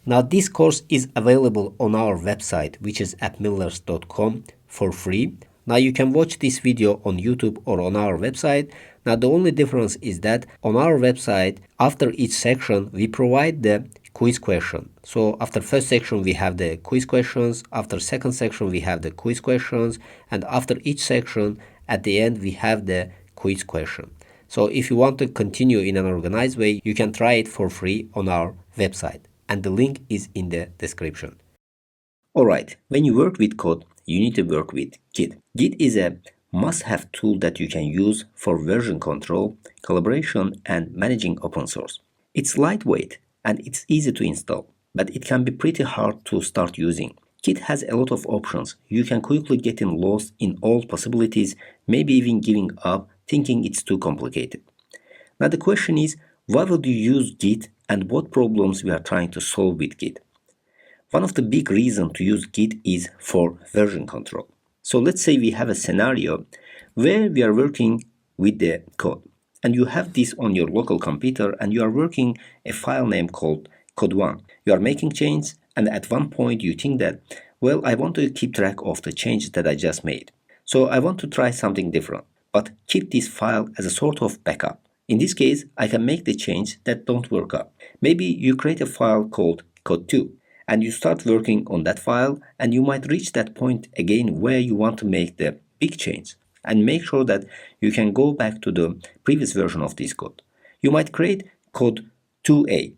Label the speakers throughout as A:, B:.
A: Now this course is available on our website, which is appmillers.com, for free. Now you can watch this video on YouTube or on our website. Now the only difference is that on our website, after each section, we provide the quiz question. So after first section, we have the quiz questions. After second section, we have the quiz questions. And after each section, at the end, we have the quiz question. So if you want to continue in an organized way, you can try it for free on our website. And the link is in the description. Alright, when you work with code, you need to work with Git. Git is a must-have tool that you can use for version control, collaboration, and managing open source. It's lightweight and it's easy to install, but it can be pretty hard to start using. Git has a lot of options. You can quickly get lost in all possibilities, maybe even giving up, thinking it's too complicated. Now the question is, why would you use Git and what problems we are trying to solve with Git? One of the big reasons to use Git is for version control. So let's say we have a scenario where we are working with the code and you have this on your local computer and you are working a file name called code1. You are making changes and at one point you think that, well, I want to keep track of the changes that I just made. So I want to try something different, but keep this file as a sort of backup. In this case, I can make the change that don't work out. Maybe you create a file called code2 and you start working on that file and you might reach that point again where you want to make the big change and make sure that you can go back to the previous version of this code. You might create code 2a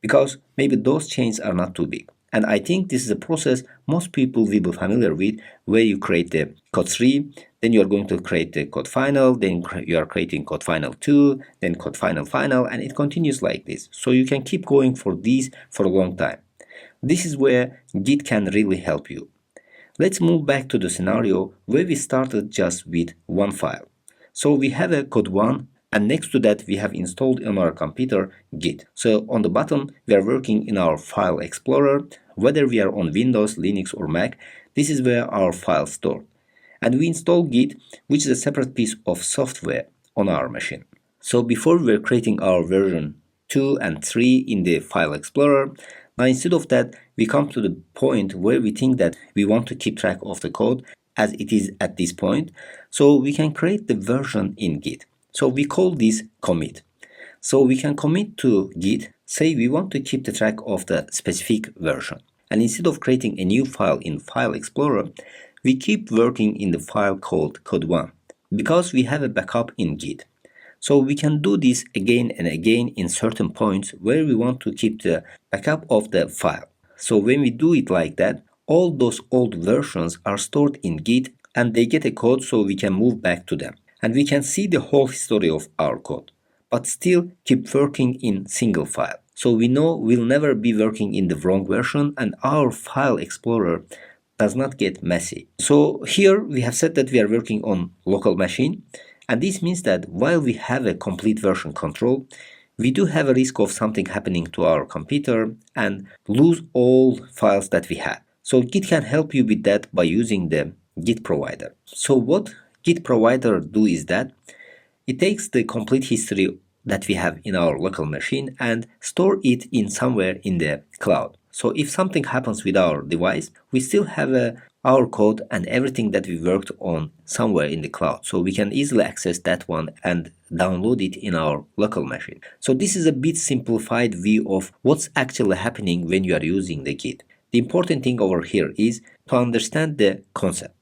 A: because maybe those changes are not too big. And I think this is a process most people will be familiar with, where you create the code 3, then you are going to create the code final, then you are creating code final 2, then code final, and it continues like this. So you can keep going for these for a long time. This is where Git can really help you. Let's move back to the scenario where we started just with one file. So we have a code1 and next to that we have installed on our computer Git. So on the bottom we are working in our file explorer. Whether we are on Windows, Linux or Mac, this is where our files stored. And we install Git, which is a separate piece of software on our machine. So before we were creating our version 2 and 3 in the file explorer, now instead of that, we come to the point where we think that we want to keep track of the code as it is at this point. So we can create the version in Git. So we call this commit. So we can commit to Git, say we want to keep the track of the specific version. And instead of creating a new file in File Explorer, we keep working in the file called code1 because we have a backup in Git. So we can do this again and again in certain points where we want to keep the backup of the file. So when we do it like that, all those old versions are stored in Git and they get a code so we can move back to them. And we can see the whole history of our code, but still keep working in single file. So we know we'll never be working in the wrong version and our file explorer does not get messy. So here we have said that we are working on local machine. And this means that while we have a complete version control, we do have a risk of something happening to our computer and lose all files that we have. So Git can help you with that by using the Git Provider. So what Git Provider do is that it takes the complete history that we have in our local machine and store it in somewhere in the cloud. So if something happens with our device, we still have our code and everything that we worked on somewhere in the cloud. So we can easily access that one and download it in our local machine. So this is a bit simplified view of what's actually happening when you are using the Git. The important thing over here is to understand the concept.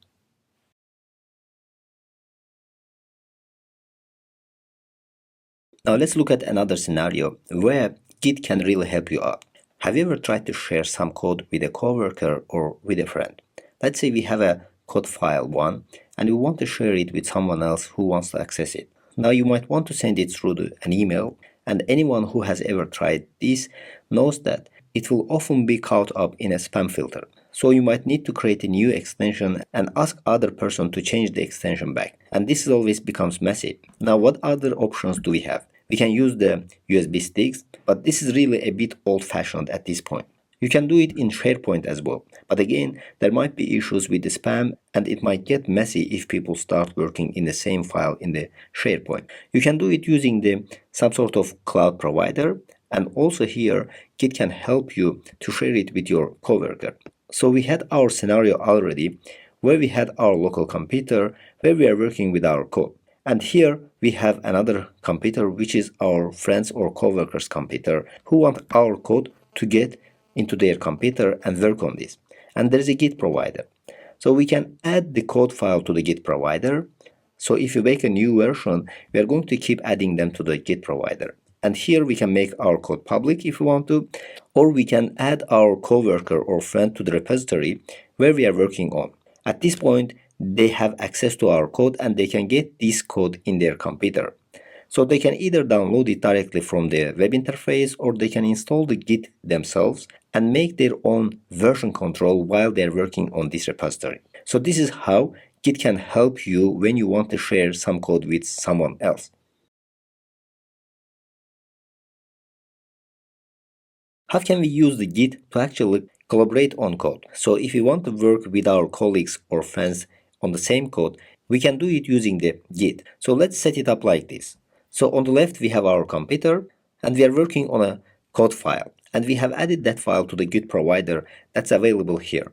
A: Now let's look at another scenario where Git can really help you out. Have you ever tried to share some code with a coworker or with a friend? Let's say we have a code file 1 and we want to share it with someone else who wants to access it. Now you might want to send it through an email, and anyone who has ever tried this knows that it will often be caught up in a spam filter. So you might need to create a new extension and ask other person to change the extension back. And this always becomes messy. Now what other options do we have? We can use the USB sticks, but this is really a bit old-fashioned at this point. You can do it in SharePoint as well, but again, there might be issues with the spam and it might get messy if people start working in the same file in the SharePoint. You can do it using some sort of cloud provider, And also here, Git can help you to share it with your coworker. So we had our scenario already, where we had our local computer, where we are working with our code. And here we have another computer, which is our friends or coworkers' computer, who want our code to get into their computer and work on this. And there is a Git provider. So we can add the code file to the Git provider. So if you make a new version, we are going to keep adding them to the Git provider. And here we can make our code public if we want to, or we can add our coworker or friend to the repository where we are working on. At this point, they have access to our code and they can get this code in their computer. So they can either download it directly from the web interface, or they can install the Git themselves and make their own version control while they're working on this repository. So this is how Git can help you when you want to share some code with someone else. How can we use the Git to actually collaborate on code? So if we want to work with our colleagues or friends on the same code, we can do it using the Git. So let's set it up like this. So on the left, we have our computer and we are working on a code file. And we have added that file to the Git provider that's available here.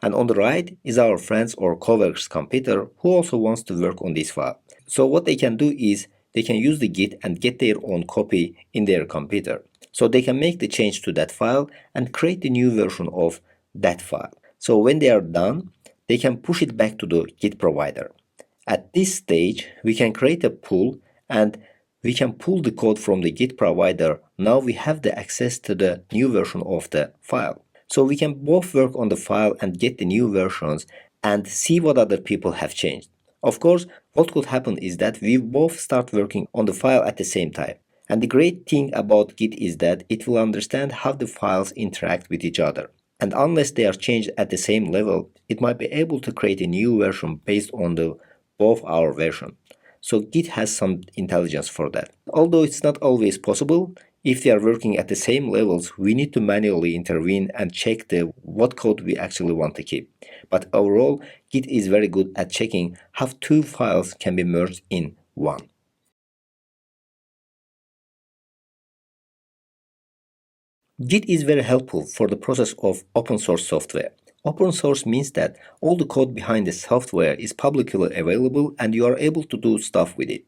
A: And on the right is our friends or coworkers' computer who also wants to work on this file. So what they can do is they can use the Git and get their own copy in their computer. So they can make the change to that file and create the new version of that file. So when they are done, they can push it back to the Git provider. At this stage, we can create a pull and we can pull the code from the Git provider. Now we have the access to the new version of the file. So we can both work on the file and get the new versions and see what other people have changed. Of course, what could happen is that we both start working on the file at the same time. And the great thing about Git is that it will understand how the files interact with each other. And unless they are changed at the same level, it might be able to create a new version based on both our version. So Git has some intelligence for that. Although it's not always possible, if they are working at the same levels, we need to manually intervene and check what code we actually want to keep. But overall, Git is very good at checking how two files can be merged in one. Git is very helpful for the process of open source software. Open source means that all the code behind the software is publicly available and you are able to do stuff with it.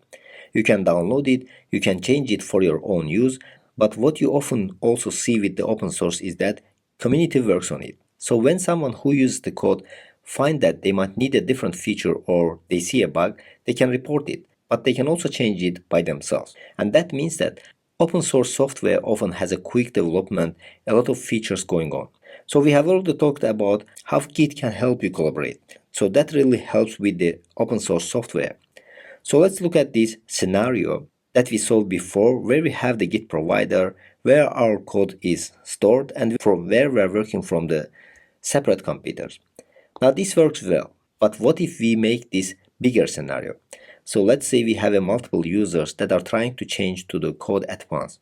A: You can download it, you can change it for your own use, but what you often also see with the open source is that community works on it. So when someone who uses the code find that they might need a different feature or they see a bug, they can report it, but they can also change it by themselves. And that means that open source software often has a quick development, a lot of features going on. So we have already talked about how Git can help you collaborate. So that really helps with the open source software. So let's look at this scenario that we saw before, where we have the Git provider, where our code is stored, and from where we are working from the separate computers. Now this works well, but what if we make this bigger scenario? So let's say we have multiple users that are trying to change to the code at once.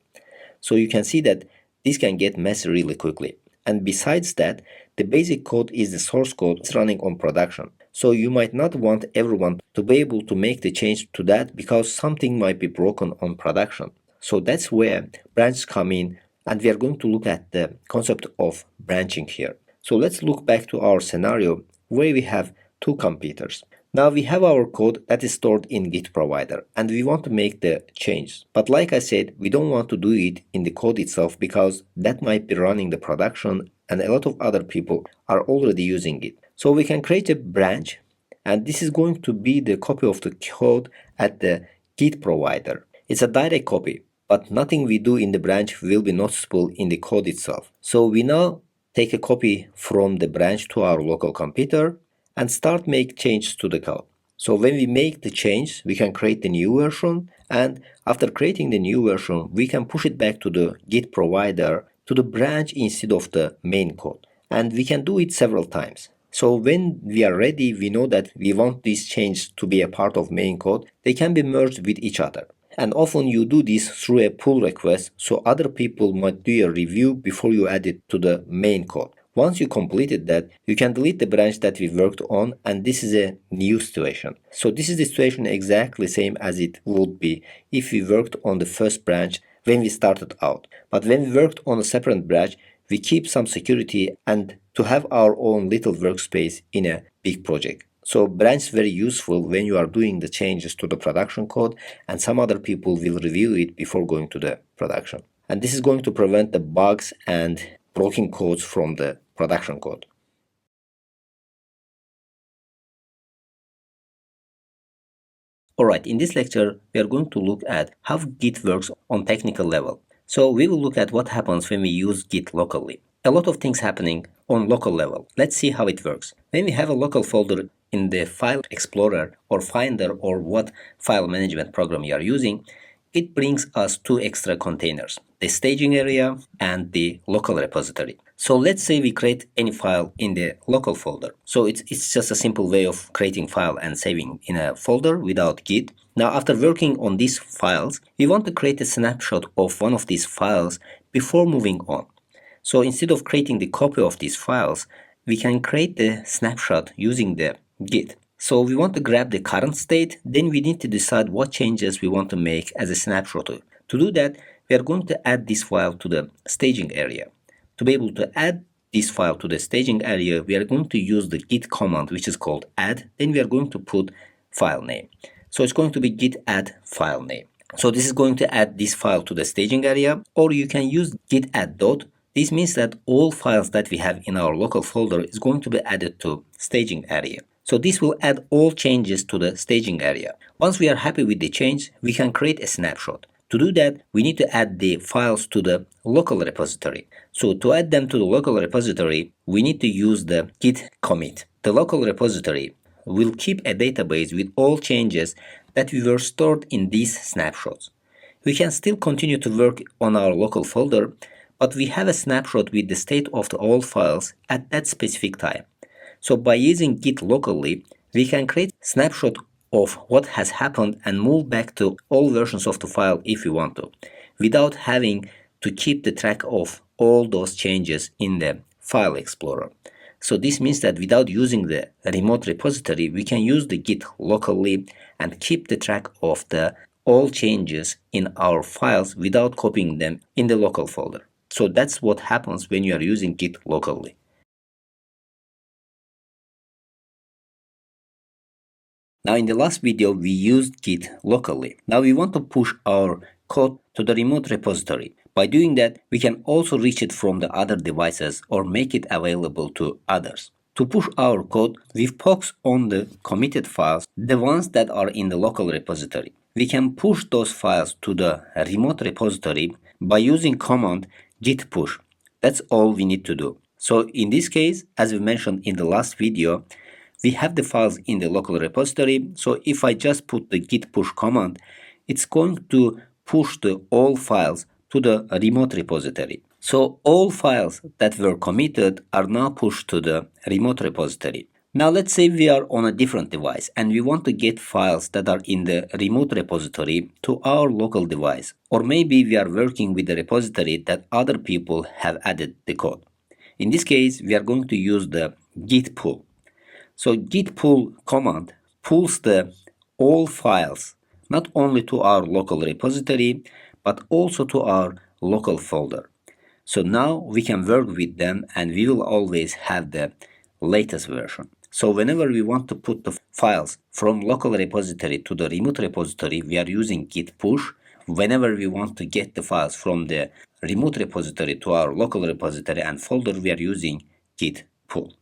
A: So you can see that this can get messy really quickly. And besides that, the basic code is the source code that's running on production. So you might not want everyone to be able to make the change to that because something might be broken on production. So that's where branches come in, and we are going to look at the concept of branching here. So let's look back to our scenario where we have two computers. Now we have our code that is stored in Git provider and we want to make the change. But like I said, we don't want to do it in the code itself because that might be running the production and a lot of other people are already using it. So we can create a branch and this is going to be the copy of the code at the Git provider. It's a direct copy, but nothing we do in the branch will be noticeable in the code itself. So we now take a copy from the branch to our local computer and start make changes to the code. So when we make the change, we can create the new version, and after creating the new version, we can push it back to the Git provider to the branch instead of the main code. And we can do it several times. So when we are ready, we know that we want these changes to be a part of main code. They can be merged with each other. And often you do this through a pull request, so other people might do a review before you add it to the main code. Once you completed that, you can delete the branch that we worked on, and this is a new situation. So this is the situation exactly same as it would be if we worked on the first branch when we started out. But when we worked on a separate branch, we keep some security and to have our own little workspace in a big project. So branch is very useful when you are doing the changes to the production code and some other people will review it before going to the production. And this is going to prevent the bugs and broken codes from the production code. Alright, in this lecture, we are going to look at how Git works on technical level. So we will look at what happens when we use Git locally. A lot of things happening on local level. Let's see how it works. When we have a local folder in the file explorer or finder or what file management program you are using, it brings us two extra containers, the staging area and the local repository. So let's say we create any file in the local folder. So it's just a simple way of creating file and saving in a folder without Git. Now after working on these files, we want to create a snapshot of one of these files before moving on. So instead of creating the copy of these files, we can create the snapshot using the Git. So we want to grab the current state, then we need to decide what changes we want to make as a snapshot. To do that, we are going to add this file to the staging area. To be able to add this file to the staging area, we are going to use the git command, which is called add. Then we are going to put file name. So it's going to be git add file name. So this is going to add this file to the staging area, or you can use git add dot. This means that all files that we have in our local folder is going to be added to staging area. So this will add all changes to the staging area. Once we are happy with the change, we can create a snapshot. To do that, we need to add the files to the local repository. So to add them to the local repository, we need to use the git commit. The local repository will keep a database with all changes that were stored in these snapshots. We can still continue to work on our local folder, but we have a snapshot with the state of the all files at that specific time. So by using Git locally, we can create a snapshot of what has happened and move back to all versions of the file if we want to, without having to keep the track of all those changes in the file explorer. So this means that without using the remote repository, we can use the Git locally and keep the track of the all changes in our files without copying them in the local folder. So that's what happens when you are using Git locally. Now in the last video, we used Git locally. Now we want to push our code to the remote repository. By doing that, we can also reach it from the other devices or make it available to others. To push our code, we focus on the committed files, the ones that are in the local repository. We can push those files to the remote repository by using command Git Push. That's all we need to do. So in this case, as we mentioned in the last video, we have the files in the local repository. So if I just put the git push command, it's going to push the all files to the remote repository. So all files that were committed are now pushed to the remote repository. Now let's say we are on a different device and we want to get files that are in the remote repository to our local device. Or maybe we are working with the repository that other people have added the code. In this case, we are going to use the git pull. So git pull command pulls the all files not only to our local repository but also to our local folder. So now we can work with them and we will always have the latest version. So whenever we want to put the files from local repository to the remote repository, we are using git push. Whenever we want to get the files from the remote repository to our local repository and folder, we are using git pull.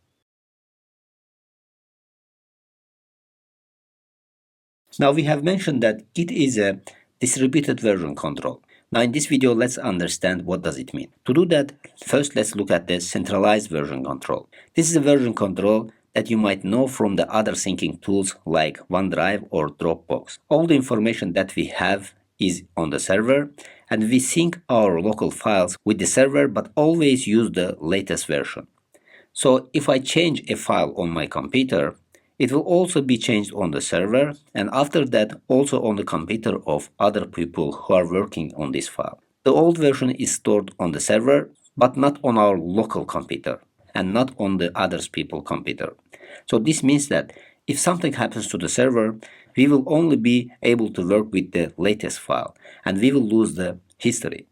A: Now we have mentioned that Git is a distributed version control. Now in this video, let's understand what does it mean. To do that, first let's look at the centralized version control. This is a version control that you might know from the other syncing tools like OneDrive or Dropbox. All the information that we have is on the server and we sync our local files with the server but always use the latest version. So if I change a file on my computer, it will also be changed on the server and after that also on the computer of other people who are working on this file. The old version is stored on the server but not on our local computer and not on the other people's computer. So this means that if something happens to the server, we will only be able to work with the latest file and we will lose the history.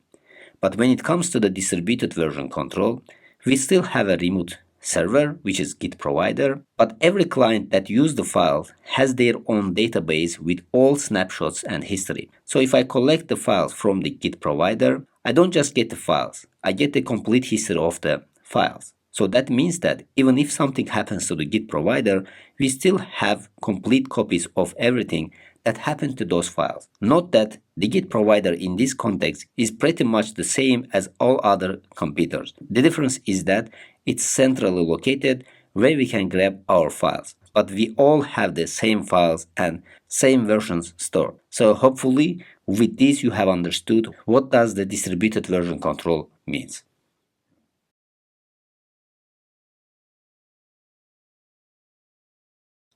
A: But when it comes to the distributed version control, we still have a remote server, which is Git Provider, but every client that uses the file has their own database with all snapshots and history. So if I collect the files from the Git Provider, I don't just get the files, I get the complete history of the files. So that means that even if something happens to the Git Provider, we still have complete copies of everything that happened to those files. Note that the Git Provider in this context is pretty much the same as all other computers. The difference is that it's centrally located where we can grab our files, but we all have the same files and same versions stored. So hopefully with this you have understood what does the distributed version control means.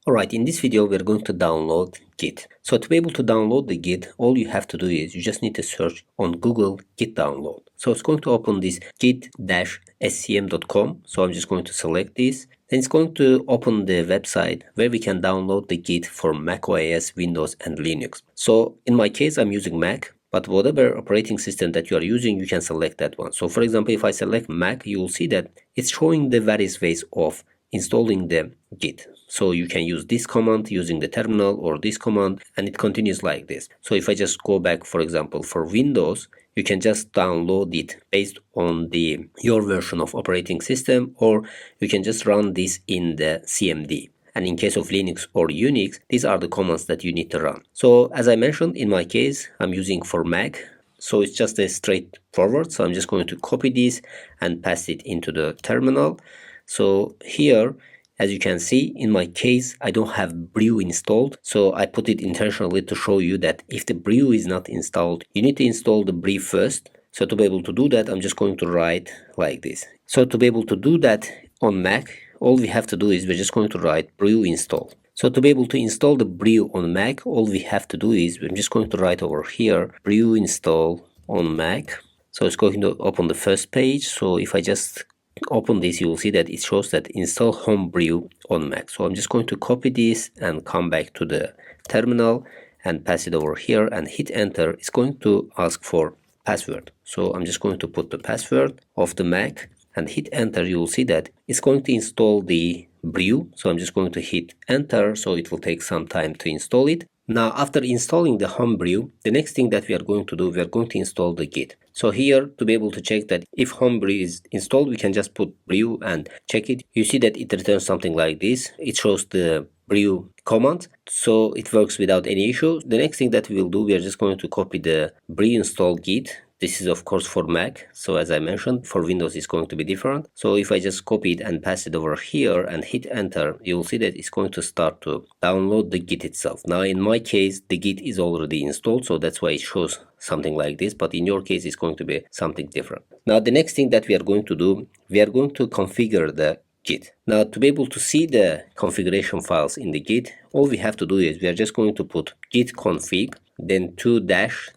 A: Alright, in this video we're going to download Git. So to be able to download the Git, all you have to do is you just need to search on Google Git download. So it's going to open this git-scm.com. So I'm just going to select this. Then it's going to open the website where we can download the Git for Mac OS, Windows and Linux. So in my case I'm using Mac, but whatever operating system that you are using, you can select that one. So for example, if I select Mac, you will see that it's showing the various ways of installing the Git. So you can use this command using the terminal or this command, and it continues like this. So if I just go back, for example, for Windows, you can just download it based on your version of operating system, or you can just run this in the CMD. And in case of Linux or Unix, these are the commands that you need to run. So as I mentioned, in my case, I'm using for Mac. So it's just a straightforward. So I'm just going to copy this and pass it into the terminal. So here, as you can see, in my case, I don't have Brew installed. So I put it intentionally to show you that if the Brew is not installed, you need to install the Brew first. So to be able to do that, I'm just going to write like this. So to be able to do that on Mac, all we have to do is we're just going to write Brew install. So to be able to install the Brew on Mac, all we have to do is we're just going to write over here, Brew install on Mac. So it's going to open the first page. So if I just open this, you will see that it shows that install homebrew on Mac. So I'm just going to copy this and come back to the terminal and pass it over here and hit enter. It's going to ask for password. So I'm just going to put the password of the Mac and hit enter. You will see that it's going to install the brew. So I'm just going to hit enter. So it will take some time to install it. Now, after installing the homebrew, the next thing that we are going to do, we are going to install the Git. So here, to be able to check that if homebrew is installed, we can just put brew and check it. You see that it returns something like this. It shows the brew command, so it works without any issue. The next thing that we will do, we are just going to copy the brew install Git. This is of course for Mac, so as I mentioned, for Windows it's going to be different. So if I just copy it and pass it over here and hit enter, you will see that it's going to start to download the Git itself. Now in my case, the Git is already installed, so that's why it shows something like this, but in your case it's going to be something different. Now the next thing that we are going to do, we are going to configure the Git. Now to be able to see the configuration files in the Git, all we have to do is we are just going to put git config, then 2-,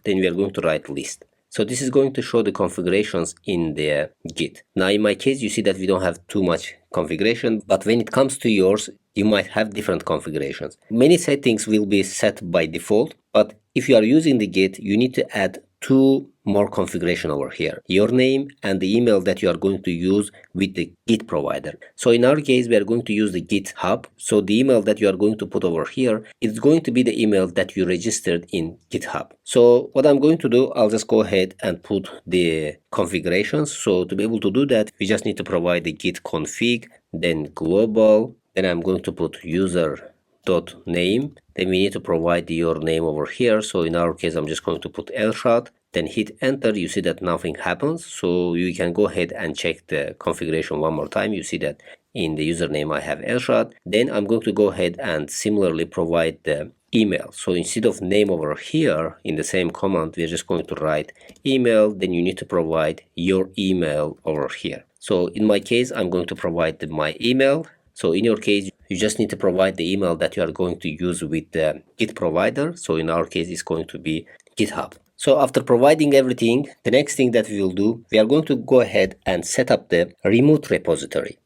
A: then we are going to write list. So this is going to show the configurations in the Git. Now in my case, you see that we don't have too much configuration, but when it comes to yours, you might have different configurations. Many settings will be set by default, but if you are using the Git, you need to add 2 more configuration over here, your name and the email that you are going to use with the Git provider. So in our case, we are going to use the GitHub. So the email that you are going to put over here is going to be the email that you registered in GitHub. So what I'm going to do, I'll just go ahead and put the configurations. So to be able to do that, we just need to provide the git config, then global, then I'm going to put user.name. Then we need to provide your name over here. So in our case, I'm just going to put 𝗘𝘀𝗀𝗲, then hit enter. You see that nothing happens. So you can go ahead and check the configuration one more time. You see that in the username, I have 𝗘𝘀𝗀𝗲. Then I'm going to go ahead and similarly provide the email. So instead of name over here in the same command, we're just going to write email. Then you need to provide your email over here. So in my case, I'm going to provide my email. So in your case, you just need to provide the email that you are going to use with the Git provider. So in our case, it's going to be GitHub. So after providing everything, the next thing that we will do, we are going to go ahead and set up the remote repository.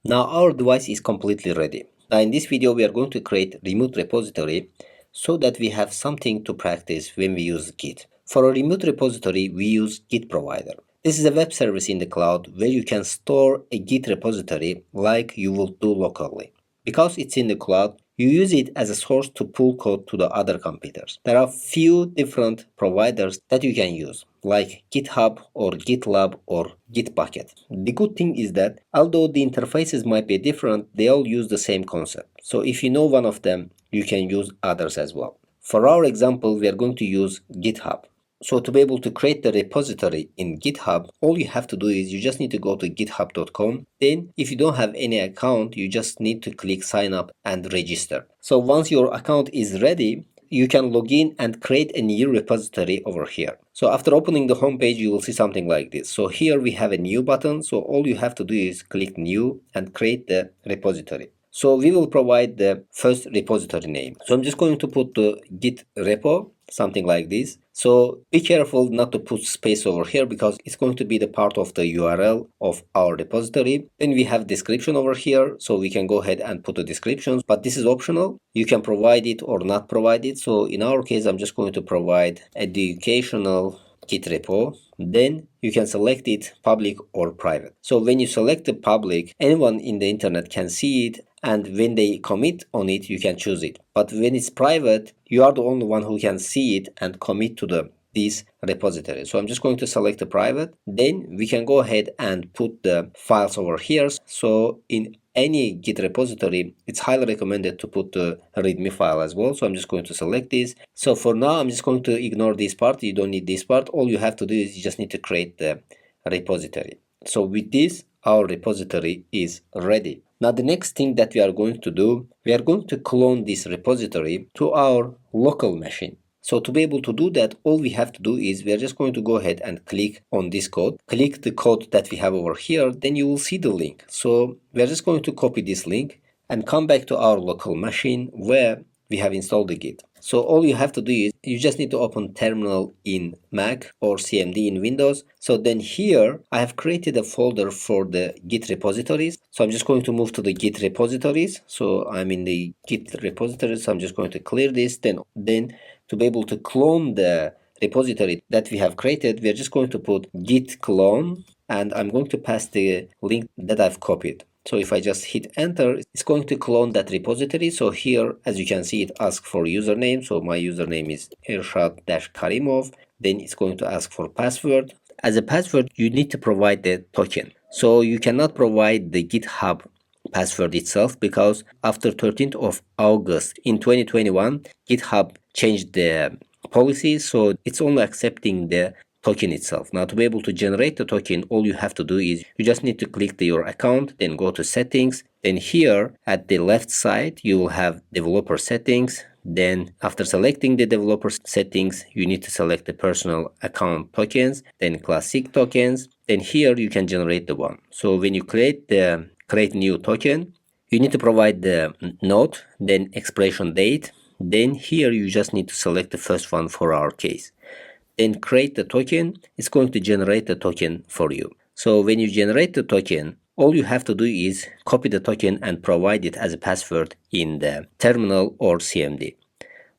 A: Now our device is completely ready. Now in this video we are going to create remote repository so that we have something to practice when we use Git. For a remote repository we use Git Provider. This is a web service in the cloud where you can store a Git repository like you will do locally. Because it's in the cloud, you use it as a source to pull code to the other computers. There are few different providers that you can use, like GitHub or GitLab or Gitbucket. The good thing is that although the interfaces might be different, they all use the same concept. So if you know one of them, you can use others as well. For our example, we are going to use GitHub. So to be able to create the repository in GitHub, all you have to do is you just need to go to github.com. Then if you don't have any account, you just need to click sign up and register. So once your account is ready, you can log in and create a new repository over here. So after opening the homepage, you will see something like this. So here we have a new button. So all you have to do is click new and create the repository. So we will provide the first repository name. So I'm just going to put the Git repo, something like this. So be careful not to put space over here because it's going to be the part of the URL of our repository. Then we have description over here. So we can go ahead and put the descriptions, but this is optional. You can provide it or not provide it. So in our case, I'm just going to provide educational Git repo. Then you can select it public or private. So when you select the public, anyone in the internet can see it, and when they commit on it, you can choose it. But when it's private, you are the only one who can see it and commit to this repository. So I'm just going to select the private. Then we can go ahead and put the files over here. So in any Git repository, it's highly recommended to put the README file as well. So I'm just going to select this. So for now, I'm just going to ignore this part. You don't need this part. All you have to do is you just need to create the repository. So with this, our repository is ready. Now the next thing that we are going to do, we are going to clone this repository to our local machine. So to be able to do that, all we have to do is we are just going to go ahead and click on this code. Click the code that we have over here, then you will see the link. So we are just going to copy this link and come back to our local machine where we have installed the Git. So all you have to do is you just need to open terminal in Mac or CMD in Windows. So then here I have created a folder for the Git repositories. So I'm just going to move to the Git repositories. So I'm in the Git repositories. So I'm just going to clear this. Then to be able to clone the repository that we have created, we are just going to put git clone, and I'm going to pass the link that I've copied. So if I just hit enter, it's going to clone that repository. So here, as you can see, it asks for username. So my username is 𝗘𝘀𝘀𝗀𝗲𝗃. Then it's going to ask for password. As a password, you need to provide the token. So you cannot provide the GitHub password itself because after 13th of August in 2021, GitHub changed the policy. So it's only accepting the token itself. Now to be able to generate the token, all you have to do is you just need to click your account, then go to settings. Then here at the left side, you will have developer settings. Then after selecting the developer settings, you need to select the personal account tokens, then classic tokens. Then here you can generate the one. So when you create new token, you need to provide the node, then expiration date. Then here you just need to select the first one for our case. Then create the token. It's going to generate the token for you. So when you generate the token, all you have to do is copy the token and provide it as a password in the terminal or CMD.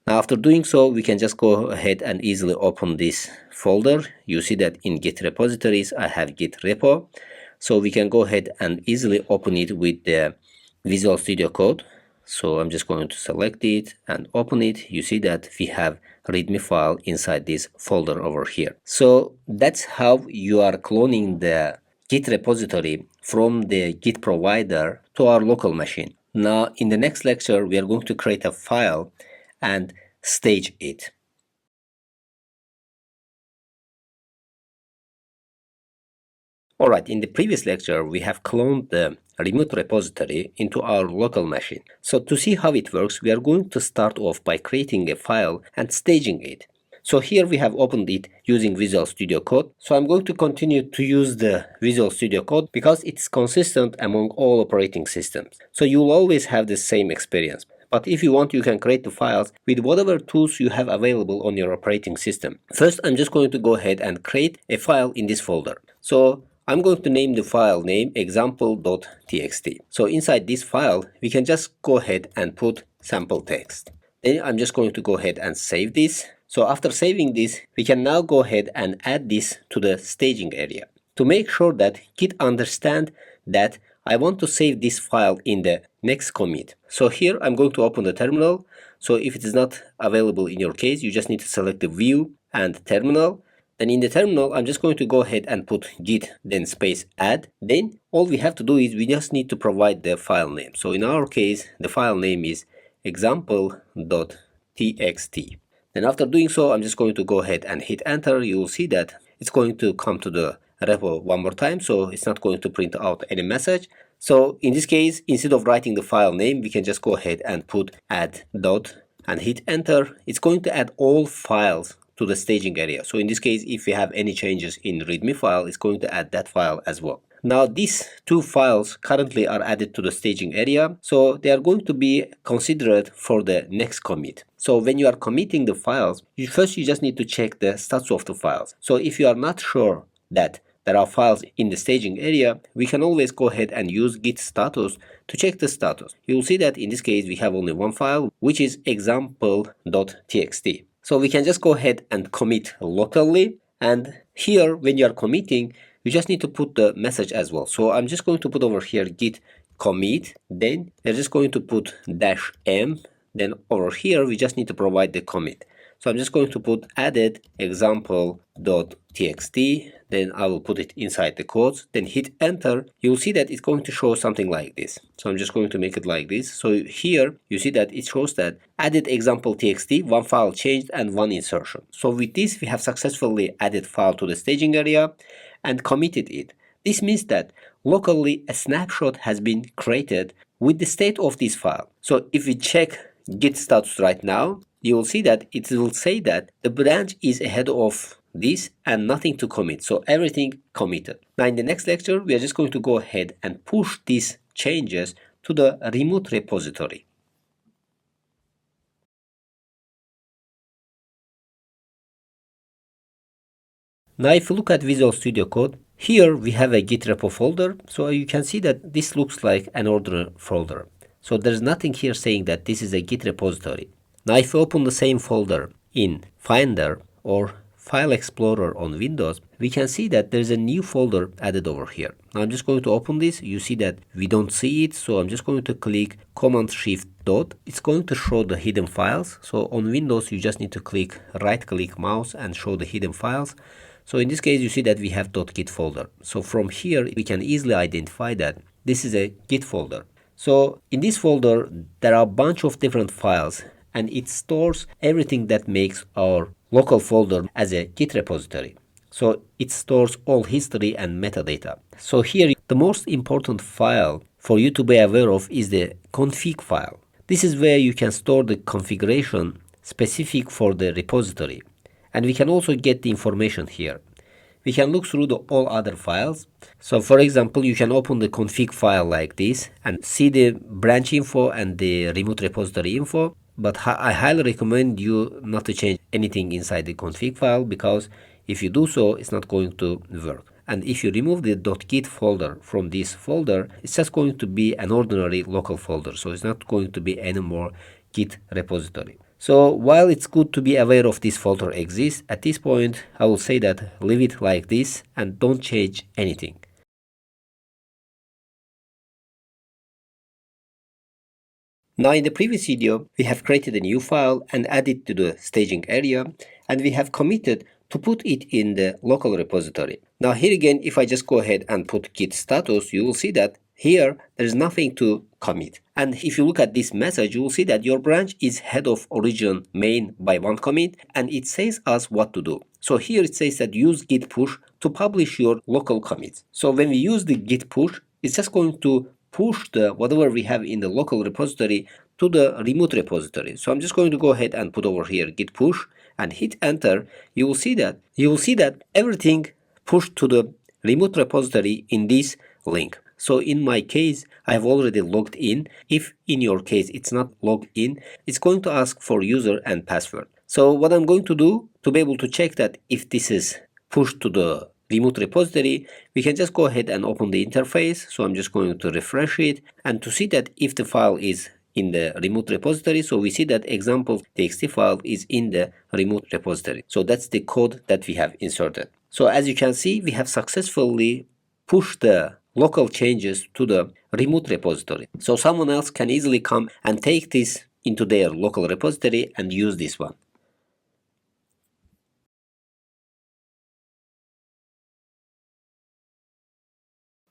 A: Now after doing so, we can just go ahead and easily open this folder. You see that in Git repositories, I have Git repo. So we can go ahead and easily open it with the Visual Studio Code. So I'm just going to select it and open it. You see that we have README file inside this folder over here. So that's how you are cloning the Git repository from the Git provider to our local machine. Now in the next lecture, we are going to create a file and stage it. Alright, in the previous lecture, we have cloned the remote repository into our local machine. So to see how it works, we are going to start off by creating a file and staging it. So here we have opened it using Visual Studio Code. So I'm going to continue to use the Visual Studio Code because it's consistent among all operating systems. So you'll always have the same experience. But if you want, you can create the files with whatever tools you have available on your operating system. First, I'm just going to go ahead and create a file in this folder. So I'm going to name the file name example.txt. So inside this file, we can just go ahead and put sample text. Then I'm just going to go ahead and save this. So after saving this, we can now go ahead and add this to the staging area to make sure that Git understands that I want to save this file in the next commit. So here I'm going to open the terminal. So if it is not available in your case, you just need to select the view and terminal. Then in the terminal, I'm just going to go ahead and put git then space add. Then all we have to do is we just need to provide the file name. So in our case, the file name is example.txt. Then after doing so, I'm just going to go ahead and hit enter. You will see that it's going to come to the repo one more time, so it's not going to print out any message. So in this case, instead of writing the file name, we can just go ahead and put add dot and hit enter. It's going to add all files to the staging area. So in this case, if we have any changes in readme file, it's going to add that file as well. Now these two files currently are added to the staging area, so they are going to be considered for the next commit. So when you are committing the files, you just need to check the status of the files. So if you are not sure that there are files in the staging area, we can always go ahead and use Git Status to check the status. You will see that in this case we have only one file, which is example.txt. So we can just go ahead and commit locally, and here when you are committing, you just need to put the message as well. So I'm just going to put over here git commit, then we're just going to put -m, then over here we just need to provide the commit. So I'm just going to put added example.txt, then I will put it inside the quotes, then hit enter. You'll see that it's going to show something like this. So I'm just going to make it like this. So here you see that it shows that added example.txt, one file changed and one insertion. So with this, we have successfully added file to the staging area and committed it. This means that locally a snapshot has been created with the state of this file. So if we check Git status right now, you will see that it will say that the branch is ahead of this and nothing to commit. So everything committed. Now in the next lecture, we are just going to go ahead and push these changes to the remote repository. Now if you look at Visual Studio Code, here we have a Git repo folder. So you can see that this looks like an ordinary folder. So there's nothing here saying that this is a Git repository. Now if you open the same folder in Finder or File Explorer on Windows, we can see that there's a new folder added over here. Now I'm just going to open this. You see that we don't see it, so I'm just going to click Command-Shift dot. It's going to show the hidden files. So on Windows, you just need to click right-click mouse and show the hidden files. So in this case, you see that we have .git folder. So from here, we can easily identify that this is a Git folder. So in this folder, there are a bunch of different files, and it stores everything that makes our local folder as a Git repository. So it stores all history and metadata. So here, the most important file for you to be aware of is the config file. This is where you can store the configuration specific for the repository. And we can also get the information here. We can look through all other files. So for example, you can open the config file like this and see the branch info and the remote repository info. But I highly recommend you not to change anything inside the config file, because if you do so, it's not going to work. And if you remove the .git folder from this folder, it's just going to be an ordinary local folder. So it's not going to be any more Git repository. So while it's good to be aware of this folder exists, at this point, I will say that leave it like this and don't change anything. Now in the previous video, we have created a new file and added to the staging area, and we have committed to put it in the local repository. Now here again, if I just go ahead and put git status, you will see that here there is nothing to commit. And if you look at this message, you will see that your branch is head of origin main by one commit, and it says us what to do. So here it says that use Git Push to publish your local commits. So when we use the Git Push, it's just going to push the whatever we have in the local repository to the remote repository. So I'm just going to go ahead and put over here Git Push and hit enter. You will see that everything pushed to the remote repository in this link. So in my case, I have already logged in. If in your case it's not logged in, it's going to ask for user and password. So what I'm going to do to be able to check that if this is pushed to the remote repository, we can just go ahead and open the interface. So I'm just going to refresh it, and to see that if the file is in the remote repository, so we see that example.txt file is in the remote repository. So that's the code that we have inserted. So as you can see, we have successfully pushed the local changes to the remote repository. So someone else can easily come and take this into their local repository and use this one.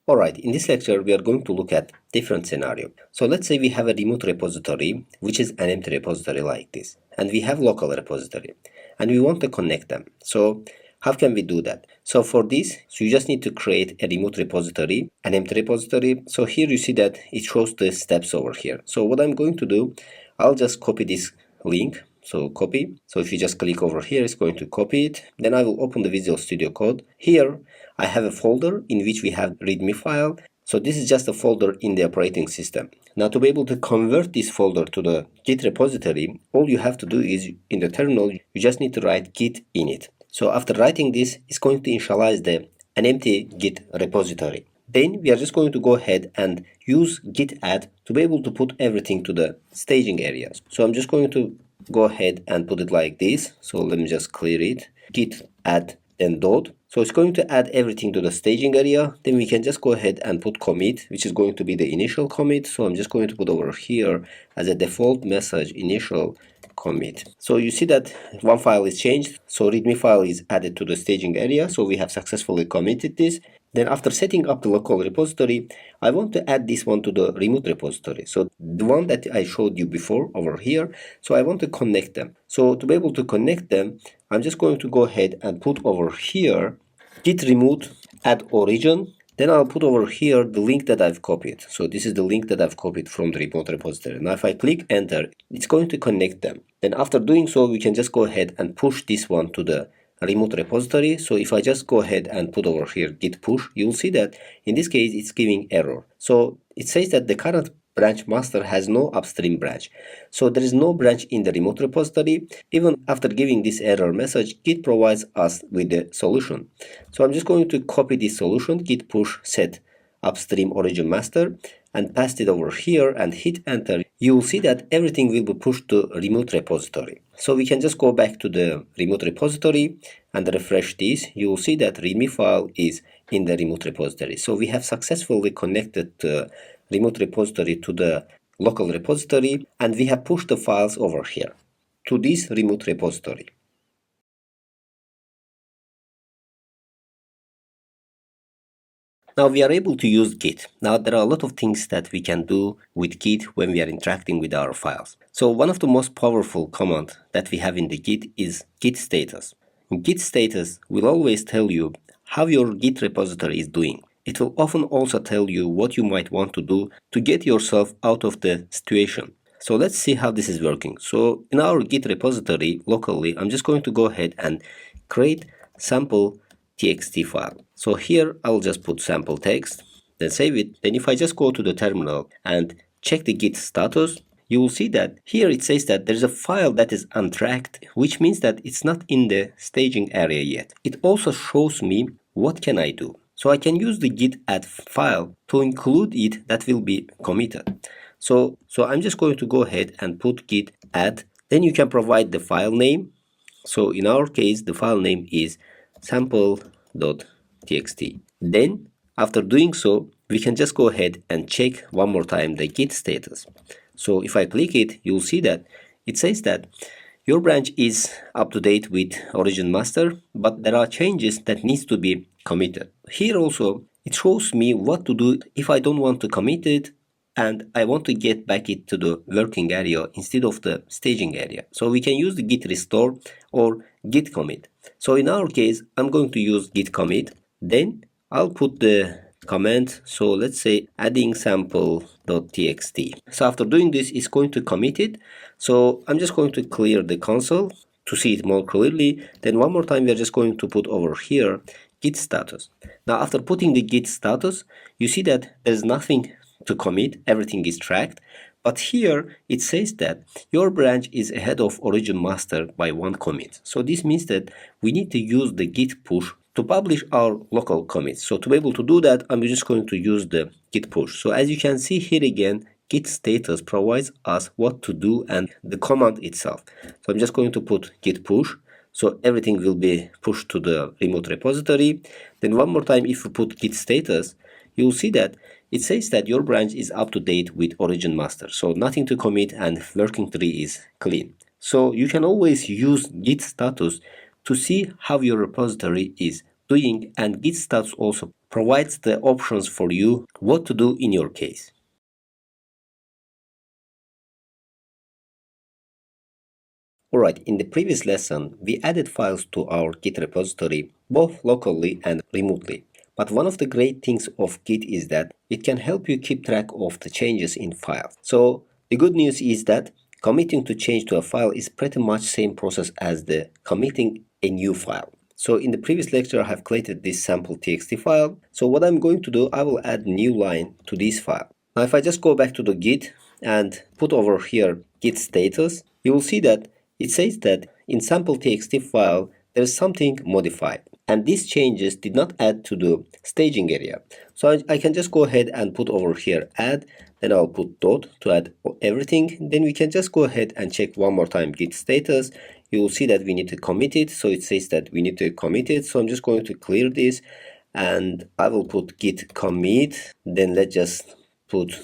A: Alright, in this lecture we are going to look at different scenario. So let's say we have a remote repository which is an empty repository like this, and we have local repository and we want to connect them. So how can we do that? So for this, so you just need to create a remote repository, an empty repository. So here you see that it shows the steps over here. So what I'm going to do, I'll just copy this link. So copy. So if you just click over here, it's going to copy it. Then I will open the Visual Studio Code. Here I have a folder in which we have README file. So this is just a folder in the operating system. Now to be able to convert this folder to the Git repository, all you have to do is in the terminal, you just need to write git init. So after writing this, it's going to initialize an empty Git repository. Then we are just going to go ahead and use git add to be able to put everything to the staging areas. So I'm just going to go ahead and put it like this. So let me just clear it. Git add then dot. So it's going to add everything to the staging area. Then we can just go ahead and put commit, which is going to be the initial commit. So I'm just going to put over here as a default message initial commit. So you see that one file is changed. So README file is added to the staging area. So we have successfully committed this. Then after setting up the local repository, I want to add this one to the remote repository. So the one that I showed you before over here. So I want to connect them. So to be able to connect them, I'm just going to go ahead and put over here git remote add origin. Then I'll put over here the link that I've copied. So this is the link that I've copied from the remote repository. Now if I click enter, it's going to connect them. Then after doing so, we can just go ahead and push this one to the remote repository. So if I just go ahead and put over here git push, you'll see that in this case it's giving error. So it says that the current branch master has no upstream branch. So there is no branch in the remote repository. Even after giving this error message, Git provides us with the solution. So I'm just going to copy this solution, git push set upstream origin master, and paste it over here and hit enter. You will see that everything will be pushed to remote repository. So we can just go back to the remote repository and refresh this. You will see that README file is in the remote repository. So we have successfully connected the remote repository to the local repository, and we have pushed the files over here to this remote repository. Now we are able to use Git. Now there are a lot of things that we can do with Git when we are interacting with our files. So one of the most powerful commands that we have in the Git is Git Status. Git Status will always tell you how your Git repository is doing. It will often also tell you what you might want to do to get yourself out of the situation. So let's see how this is working. So in our Git repository locally, I'm just going to go ahead and create sample.txt file. So here I'll just put sample text, then save it. Then if I just go to the terminal and check the Git status, you will see that here it says that there's a file that is untracked, which means that it's not in the staging area yet. It also shows me what can I do. So I can use the git add file to include it that will be committed. So I'm just going to go ahead and put git add. Then you can provide the file name. So in our case, the file name is sample.txt. Then after doing so, we can just go ahead and check one more time the git status. So if I click it, you'll see that it says that your branch is up to date with origin master, but there are changes that needs to be committed. Here also, it shows me what to do if I don't want to commit it and I want to get back it to the working area instead of the staging area. So we can use the git restore or git commit. So in our case, I'm going to use git commit. Then I'll put the command. So let's say adding sample.txt. So after doing this, it's going to commit it. So I'm just going to clear the console to see it more clearly. Then one more time, we're just going to put over here git status. Now after putting the git status, you see that there's nothing to commit, everything is tracked. But here it says that your branch is ahead of origin master by one commit. So this means that we need to use the git push to publish our local commits. So to be able to do that, I'm just going to use the Git Push. So as you can see here again, Git Status provides us what to do and the command itself. So I'm just going to put Git Push. So everything will be pushed to the remote repository. Then one more time, if you put Git Status, you'll see that it says that your branch is up to date with origin master. So nothing to commit and working tree is clean. So you can always use Git Status to see how your repository is doing, and Git Status also provides the options for you what to do in your case. Alright, in the previous lesson, we added files to our Git repository, both locally and remotely. But one of the great things of Git is that it can help you keep track of the changes in files. So the good news is that committing to change to a file is pretty much same process as the committing a new file. So in the previous lecture, I have created this sample txt file. So what I'm going to do, I will add new line to this file. Now if I just go back to the Git and put over here Git status, you will see that it says that in sample txt file, there is something modified. And these changes did not add to the staging area. So I can just go ahead and put over here add, then I'll put dot to add everything. Then we can just go ahead and check one more time Git status. You will see that we need to commit it. So it says that we need to commit it. So I'm just going to clear this and I will put git commit. Then let's just put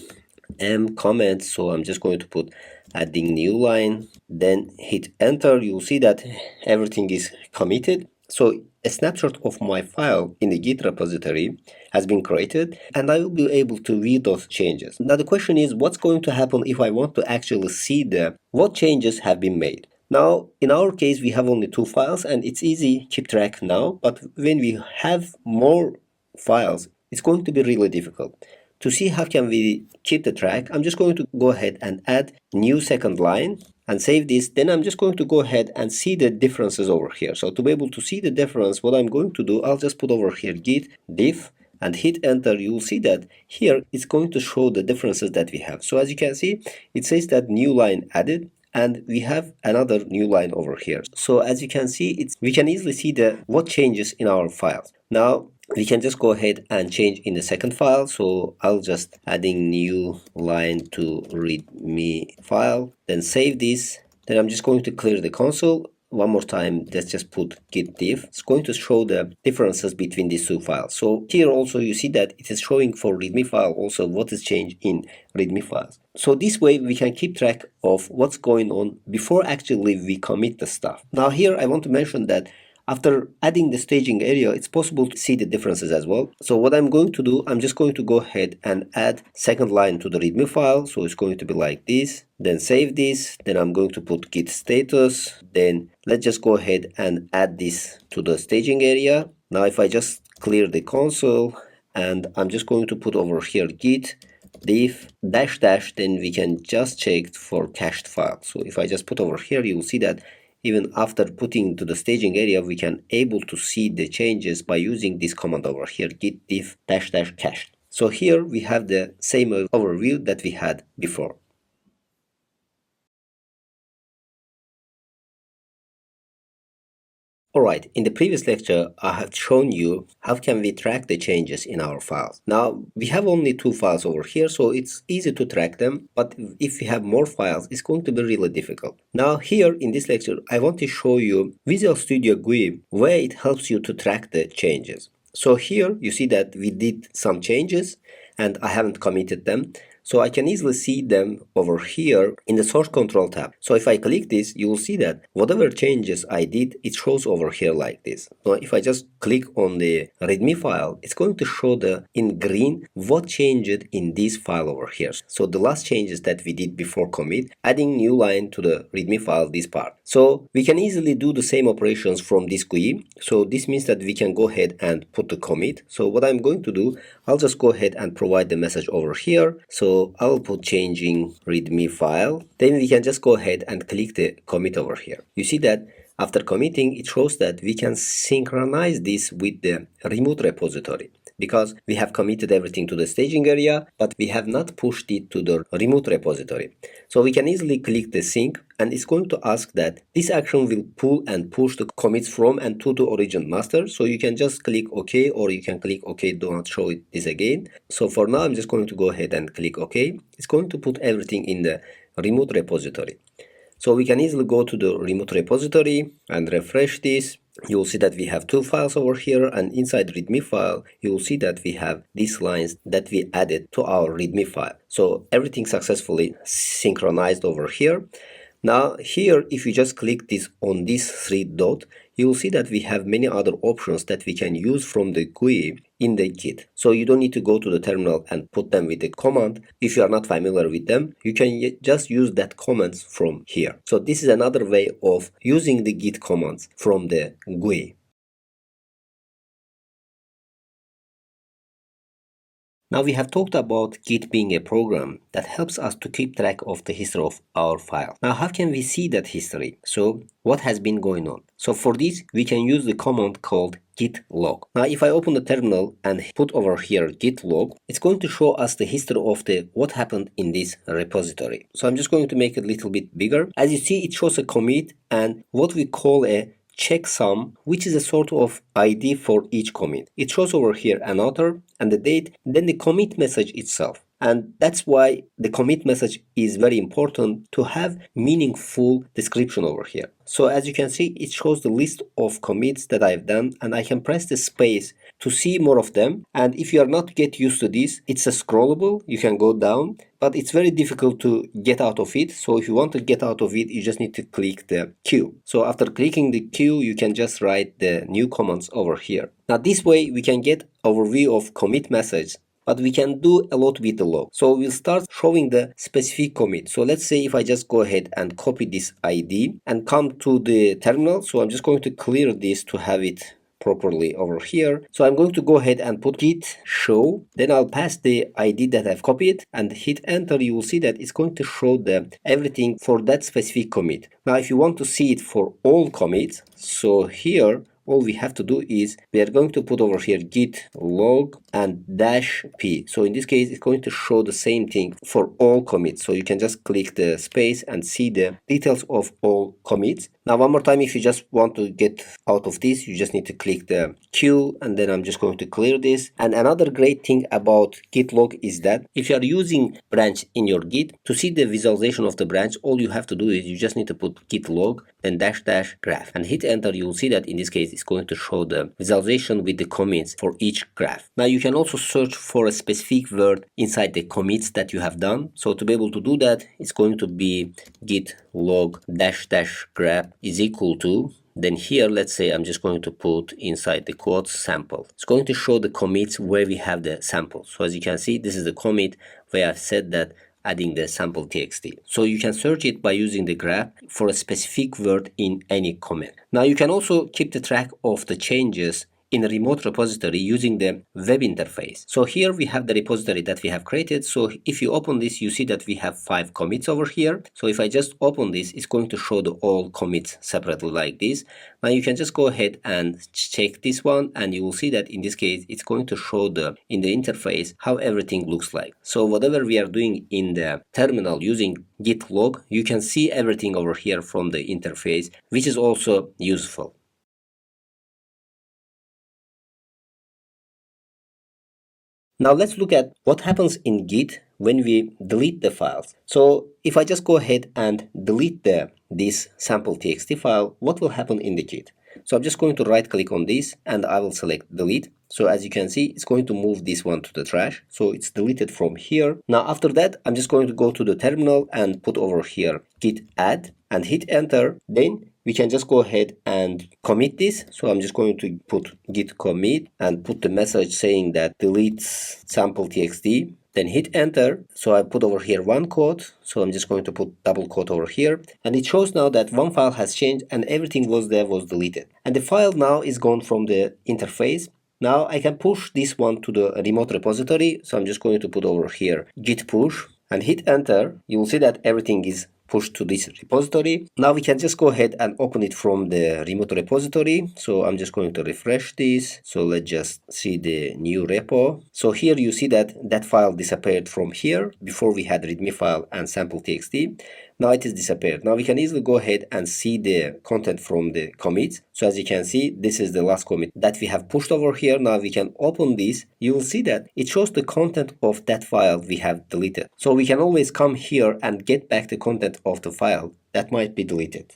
A: comment. So I'm just going to put adding new line, then hit enter. You'll see that everything is committed. So a snapshot of my file in the Git repository has been created and I will be able to read those changes. Now the question is, what's going to happen if I want to actually see what changes have been made? Now in our case we have only 2 files and it's easy to keep track now, but when we have more files it's going to be really difficult. To see how can we keep the track, I'm just going to go ahead and add new second line and save this. Then I'm just going to go ahead and see the differences over here. So to be able to see the difference, what I'm going to do, I'll just put over here git diff and hit enter. You will see that here it's going to show the differences that we have. So as you can see, it says that new line added and we have another new line over here. So as you can see, we can easily see what changes in our files. Now we can just go ahead and change in the second file. So I'll just adding new line to readme file, then save this. Then I'm just going to clear the console. One more time, let's just put git diff. It's going to show the differences between these 2 files. So here also you see that it is showing for readme file also what is changed in readme files. So this way we can keep track of what's going on before actually we commit the stuff. Now here I want to mention that after adding the staging area, it's possible to see the differences as well. So what I'm going to do, I'm just going to go ahead and add second line to the readme file. So it's going to be like this, then save this. Then I'm going to put git status. Then let's just go ahead and add this to the staging area. Now if I just clear the console and I'm just going to put over here git diff dash dash, then we can just check for cached file. So if I just put over here, you will see that even after putting to the staging area, we can able to see the changes by using this command over here, git diff dash dash cached. So here we have the same overview that we had before. Alright, in the previous lecture, I have shown you how can we track the changes in our files. Now, we have only 2 files over here, so it's easy to track them, but if we have more files, it's going to be really difficult. Now, here in this lecture, I want to show you Visual Studio GUI, where it helps you to track the changes. So here, you see that we did some changes, and I haven't committed them. So I can easily see them over here in the source control tab. So if I click this, you will see that whatever changes I did, it shows over here like this. Now if I just click on the readme file, it's going to show in green what changed in this file over here. So the last changes that we did before commit, adding new line to the readme file, this part. So we can easily do the same operations from this GUI. So this means that we can go ahead and put the commit. So what I'm going to do, I'll just go ahead and provide the message over here. So I'll put changing readme file. Then we can just go ahead and click the commit over here. You see that after committing, it shows that we can synchronize this with the remote repository. because we have committed everything to the staging area, but we have not pushed it to the remote repository. So we can easily click the sync, and it's going to ask that this action will pull and push the commits from and to the origin master. So you can just click OK, or you can click OK, do not show it this again. So for now, I'm just going to go ahead and click OK. It's going to put everything in the remote repository. So we can easily go to the remote repository and refresh this. You will see that we have two files over here, and inside readme file, you will see that we have these lines that we added to our readme file. So everything successfully synchronized over here. Now here, if you just click this on this three dot, you will see that we have many other options that we can use from the GUI in the Git. So you don't need to go to the terminal and put them with the command. If you are not familiar with them, you can just use that commands from here. So this is another way of using the Git commands from the GUI. Now we have talked about Git being a program that helps us to keep track of the history of our file. Now how can we see that history? So what has been going on? So for this, we can use the command called git log. Now if I open the terminal and put over here git log, it's going to show us the history of what happened in this repository. So I'm just going to make it a little bit bigger. As you see, it shows a commit and what we call a checksum, which is a sort of ID for each commit. It shows over here an author and the date, then the commit message itself. And that's why the commit message is very important, to have meaningful description over here. So as you can see, it shows the list of commits that I've done, and I can press the space to see more of them. And if you are not get used to this, it's a scrollable, you can go down, but it's very difficult to get out of it. So if you want to get out of it, you just need to click the Q. So after clicking the Q, you can just write the new commands over here. Now this way we can get overview of commit message, but we can do a lot with the log. So we'll start showing the specific commit. So let's say if I just go ahead and copy this ID and come to the terminal. So I'm just going to clear this to have it properly over here. So I'm going to go ahead and put git show, then I'll pass the ID that I've copied and hit enter. You will see that it's going to show everything for that specific commit. Now if you want to see it for all commits, so here all we have to do is we are going to put over here git log and -p. So in this case, it's going to show the same thing for all commits. So you can just click the space and see the details of all commits. Now one more time, if you just want to get out of this, you just need to click the Q, and then I'm just going to clear this. And another great thing about git log is that if you are using branch in your Git, to see the visualization of the branch, all you have to do is you just need to put git log, then -- graph and hit enter. You will see that in this case, it's going to show the visualization with the commits for each graph. Now you can also search for a specific word inside the commits that you have done. So to be able to do that, it's going to be git log -- graph is equal to, then here let's say I'm just going to put inside the quotes sample. It's going to show the commits where we have the sample. So as you can see, this is the commit where I've said that adding the sample txt. So you can search it by using the graph for a specific word in any comment. Now you can also keep the track of the changes in a remote repository using the web interface. So here we have the repository that we have created. So if you open this, you see that we have 5 commits over here. So if I just open this, it's going to show the all commits separately like this. Now you can just go ahead and check this one, and you will see that in this case, it's going to show in the interface how everything looks like. So whatever we are doing in the terminal using git log, you can see everything over here from the interface, which is also useful. Now let's look at what happens in Git when we delete the files. So if I just go ahead and delete this sample txt file, what will happen in the Git? So I'm just going to right click on this and I will select delete. So as you can see, it's going to move this one to the trash. So it's deleted from here. Now after that, I'm just going to go to the terminal and put over here git add and hit enter. Then we can just go ahead and commit this. So I'm just going to put git commit and put the message saying that delete sample txt, then hit enter. So I put over here one quote. So I'm just going to put double quote over here. And it shows now that one file has changed and everything was deleted. And the file now is gone from the interface. Now I can push this one to the remote repository. So I'm just going to put over here git push and hit enter. You will see that everything is pushed to this repository. Now we can just go ahead and open it from the remote repository. So I'm just going to refresh this. So let's just see the new repo. So here you see that that file disappeared from here. Before we had readme file and sample.txt. Now it is disappeared. Now we can easily go ahead and see the content from the commits. So as you can see, this is the last commit that we have pushed over here. Now we can open this. You will see that it shows the content of that file we have deleted. So we can always come here and get back the content of the file that might be deleted.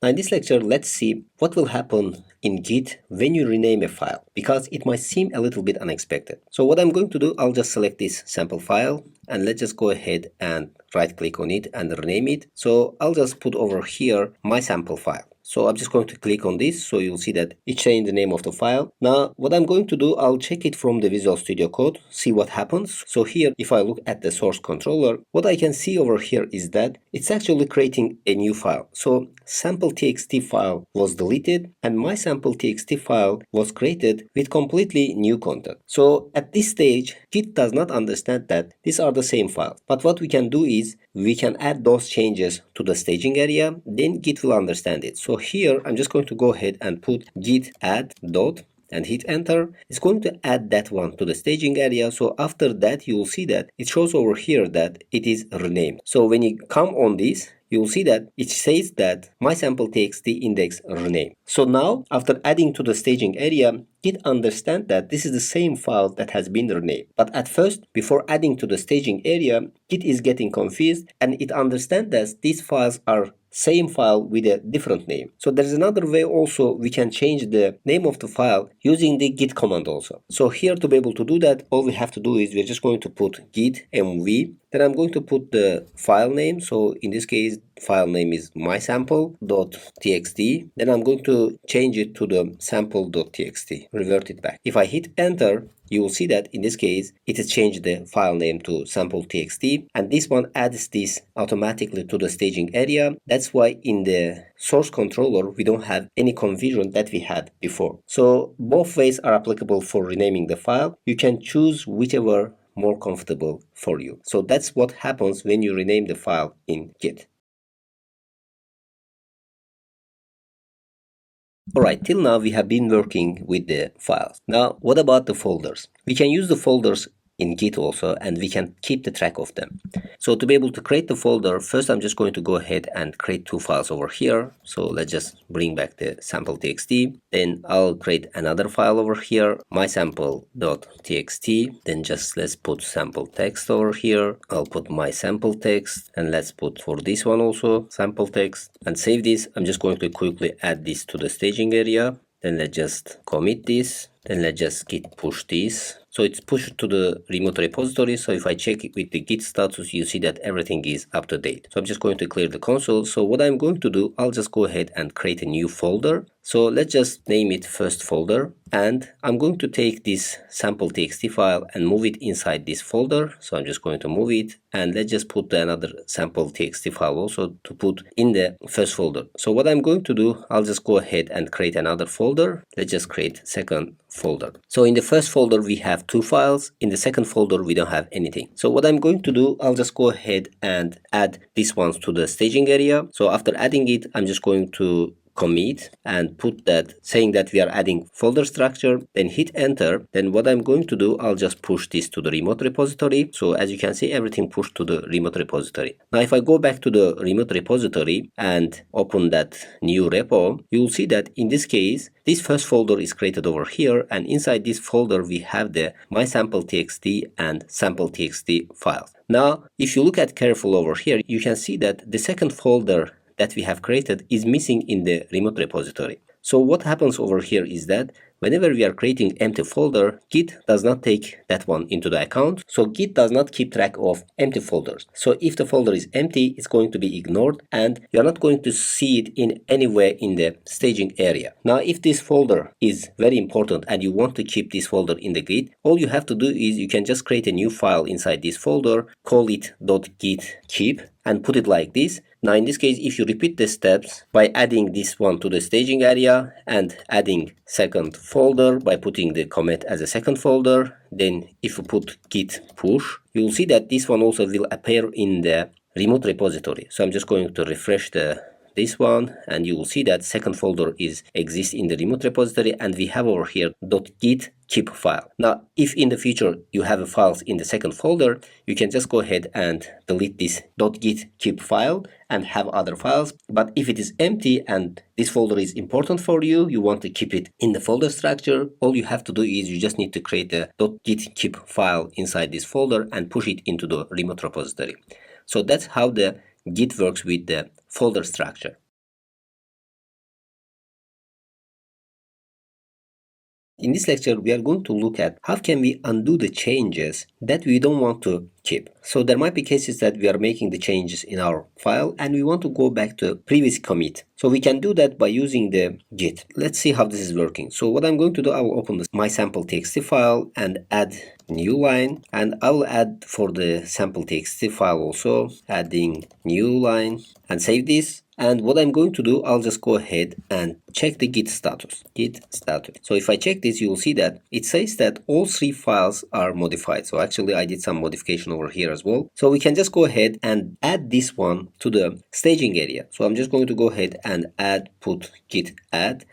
A: Now in this lecture, let's see what will happen in Git when you rename a file, because it might seem a little bit unexpected. So what I'm going to do, I'll just select this sample file and let's just go ahead and right click on it and rename it. So I'll just put over here my sample file. So I'm just going to click on this, so you'll see that it changed the name of the file. Now, what I'm going to do, I'll check it from the Visual Studio Code, see what happens. So here, if I look at the source controller, what I can see over here is that it's actually creating a new file. So sample.txt file was deleted and my sample.txt file was created with completely new content. So at this stage, Git does not understand that these are the same files. But what we can do is we can add those changes to the staging area, then Git will understand it. So here I'm just going to go ahead and put git add dot and hit enter. It's going to add that one to the staging area. So after that, you will see that it shows over here that it is renamed. So when you come on this, you will see that it says that my sample.txt index rename. So now, after adding to the staging area, Git understands that this is the same file that has been renamed. But at first, before adding to the staging area, Git is getting confused and it understands that these files are same file with a different name. So there's another way also we can change the name of the file using the git command also. So here, to be able to do that, all we have to do is we're just going to put git mv. Then I'm going to put the file name. So in this case, file name is mysample.txt. Then I'm going to change it to the sample.txt, revert it back. If I hit enter, you will see that in this case, it has changed the file name to sample.txt, and this one adds this automatically to the staging area. That's why in the source controller, we don't have any confusion that we had before. So both ways are applicable for renaming the file. You can choose whichever more comfortable for you. So that's what happens when you rename the file in Git. Alright, till now we have been working with the files. Now, what about the folders? We can use the folders in Git also, and we can keep the track of them. So to be able to create the folder, first I'm just going to go ahead and create two files over here. So let's just bring back the sample.txt. Then I'll create another file over here, mysample.txt. Then just let's put sample text over here. I'll put my sample text, and let's put for this one also sample text, and save this. I'm just going to quickly add this to the staging area. Then let's just commit this. Then let's just git push this. So it's pushed to the remote repository. So if I check it with the git status, you see that everything is up to date. So I'm just going to clear the console. So what I'm going to do, I'll just go ahead and create a new folder. So let's just name it first folder. And I'm going to take this sample.txt file and move it inside this folder. So I'm just going to move it. And let's just put another sample.txt file also to put in the first folder. So what I'm going to do, I'll just go ahead and create another folder. Let's just create second folder. So in the first folder, we have two files. In the second folder, we don't have anything. So what I'm going to do, I'll just go ahead and add these ones to the staging area. So after adding it, I'm just going to commit and put that saying that we are adding folder structure, then hit enter. Then what I'm going to do, I'll just push this to the remote repository. So as you can see, everything pushed to the remote repository. Now if I go back to the remote repository and open that new repo, you'll see that in this case, this first folder is created over here, and inside this folder we have the mysample.txt and sample.txt files. Now if you look at careful over here, you can see that the second folder that we have created is missing in the remote repository. So what happens over here is that whenever we are creating empty folder, Git does not take that one into the account. So Git does not keep track of empty folders. So if the folder is empty, it's going to be ignored and you're not going to see it in anywhere in the staging area. Now, if this folder is very important and you want to keep this folder in the Git, all you have to do is you can just create a new file inside this folder, call it .git keep, and put it like this. Now in this case, if you repeat the steps by adding this one to the staging area and adding second folder by putting the commit as a second folder, then if you put git push, you will see that this one also will appear in the remote repository. So I'm just going to refresh this one, and you will see that second folder exists in the remote repository, and we have over here .git keep file. Now, if in the future you have files in the second folder, you can just go ahead and delete this .git keep file and have other files. But if it is empty and this folder is important for you, you want to keep it in the folder structure, all you have to do is you just need to create a .git keep file inside this folder and push it into the remote repository. So that's how the Git works with the folder structure. In this lecture, we are going to look at how can we undo the changes that we don't want to keep. So there might be cases that we are making the changes in our file and we want to go back to a previous commit. So we can do that by using the Git. Let's see how this is working. So what I'm going to do, I will open my sample.txt file and add new line, and I will add for the sample.txt file also adding new line and save this. And what I'm going to do, I'll just go ahead and check the Git status. Git status. So if I check this, you will see that it says that all 3 files are modified. So actually I did some modification over here as well. So we can just go ahead and add this one to the staging area. So I'm just going to go ahead and put git add,